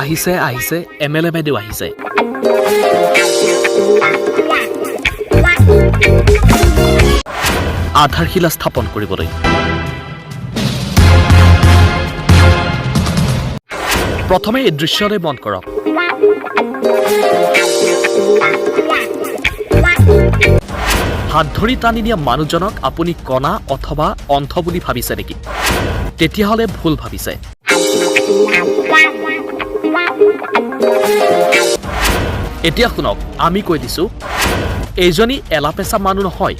আহিছে MLA বাইদেউ আহিছে। আধাৰশিলা স্থাপন কৰিবলৈ প্ৰথমে এই দৃশ্যলৈ মন কৰক। হাত ধৰি টানি নিয়া মানুহজনক আপুনি কণা অথবা অন্ধ বুলি ভাবিছে নেকি? তেতিয়াহ'লে ভুল ভাবিছে। এতিয়া শুনক, আমি কৈ দিছোঁ, এইজনী এলাপেচা মানুহ নহয়।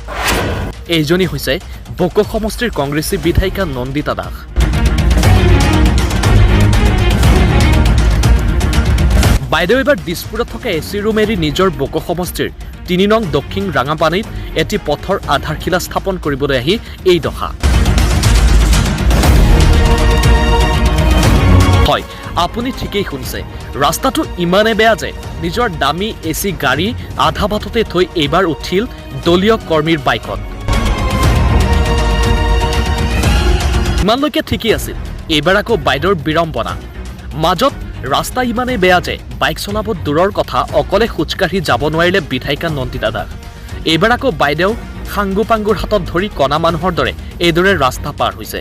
এইজনী হৈছে বকো সমষ্টিৰ কংগ্ৰেছী বিধায়িকা নন্দিতা দাস। বাইদেউ এবাৰ দিছপুৰত থকা এচি ৰুম এৰি নিজৰ বকো সমষ্টিৰ ৩ নং দক্ষিণ ৰাঙাপানীত এটি পথৰ আধাৰশিলা স্থাপন কৰিবলৈ আহি এই দশা। হয়, আপুনি ঠিকেই শুনিছে। ৰাস্তাটো ইমানে বেয়া যে নিজৰ দামী এচি গাড়ী আধা বাটতে থৈ এইবাৰ উঠিল দলীয় কৰ্মীৰ বাইকত। ইমানলৈকে ঠিকেই আছিল। এইবাৰ আকৌ বাইদেউৰ বিড়ম্বনা। মাজত ৰাস্তা ইমানেই বেয়া যে বাইক চলাব দূৰৰ কথা, অকলে খোজকাঢ়ি যাব নোৱাৰিলে বিধায়িকা নন্দিতা দাস। এইবাৰ আকৌ বাইদেউ সাংগু পাংগুৰ হাতত ধৰি কণা মানুহৰ দৰে এইদৰে ৰাস্তা পাৰ হৈছে।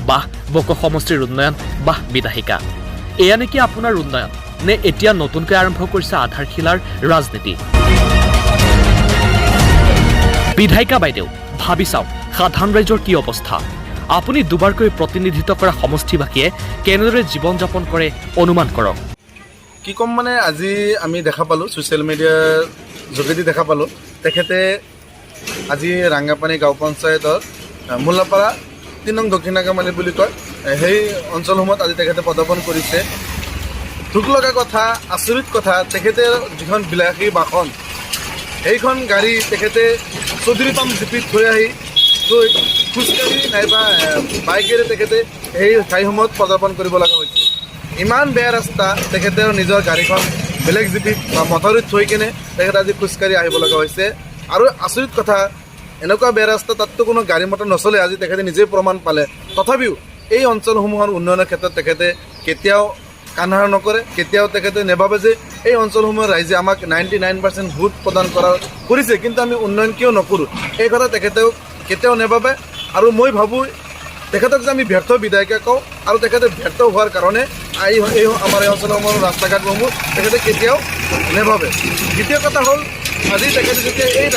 বাহ বকো সমষ্টিৰ উন্নয়ন, বাহ বিধায়িকা। এয়া নেকি আপোনাৰ উন্নয়ন, নে এতিয়া নতুনকৈ আৰম্ভ কৰিছে আধাৰশিলাৰ ৰাজনীতি? বিধায়িকা বাইদেউ ভাবি চাওক, সাধাৰণ ৰাইজৰ কি অৱস্থা। আপুনি দুবাৰকৈ প্ৰতিনিধিত্ব কৰা সমষ্টিবাসীয়ে কেনেদৰে জীৱন যাপন কৰে অনুমান কৰক। কি ক'ম মানে, আজি আমি দেখা পালোঁ, ছ'চিয়েল মিডিয়াৰ যোগেদি দেখা পালোঁ, তেখেতে আজি ৰাঙাপানী গাঁও পঞ্চায়তৰ মোল্লাপাৰা ৩ নং দক্ষিণ ৰাঙাপানী বুলি কয় সেই অঞ্চলসমূহত আজি তেখেতে পদাৰ্পণ কৰিছে। দুখ লগা কথা, আচৰিত কথা, তেখেতে যিখন বিলাসী বাহন, সেইখন গাড়ী তেখেতে চৌধুৰী পাম্প জিপিত থৈ আহি খোজকাঢ়ি নাইবা বাইকেৰে তেখেতে সেই ঠাইসমূহত পদাৰ্পণ কৰিব লগা হৈছে। ইমান বেয়া ৰাস্তা, তেখেতে নিজৰ গাড়ীখন বেলেগ জিপিত বা মথাউৰিত থৈ কিনে তেখেতে আজি খোজকাঢ়ি আহিব লগা হৈছে। আৰু আচৰিত কথা, এনেকুৱা বেয়া ৰাস্তা, তাততো কোনো গাড়ী মটৰ নচলে, আজি তেখেতে নিজেই প্ৰমাণ পালে। তথাপিও এই অঞ্চলসমূহৰ উন্নয়নৰ ক্ষেত্ৰত তেখেতে কেতিয়াও কাণসাৰ নকৰে, কেতিয়াও তেখেতে নেভাবে যে এই অঞ্চলসমূহৰ ৰাইজে আমাক 99% ভোট প্ৰদান কৰিছে, কিন্তু আমি উন্নয়ন কিয় নকৰোঁ, এই কথা তেখেতেও কেতিয়াও নেভাবে। আৰু মই ভাবোঁ তেখেতক যে আমি ব্যৰ্থ বিধায়িকা কওঁ, আৰু তেখেতে ব্যৰ্থ হোৱাৰ কাৰণে এই আমাৰ এই অঞ্চলসমূহৰ ৰাস্তা ঘাটসমূহ তেখেতে কেতিয়াও নেভাবে। দ্বিতীয় কথা হ'ল, আজি তেখেতে যেতিয়া এই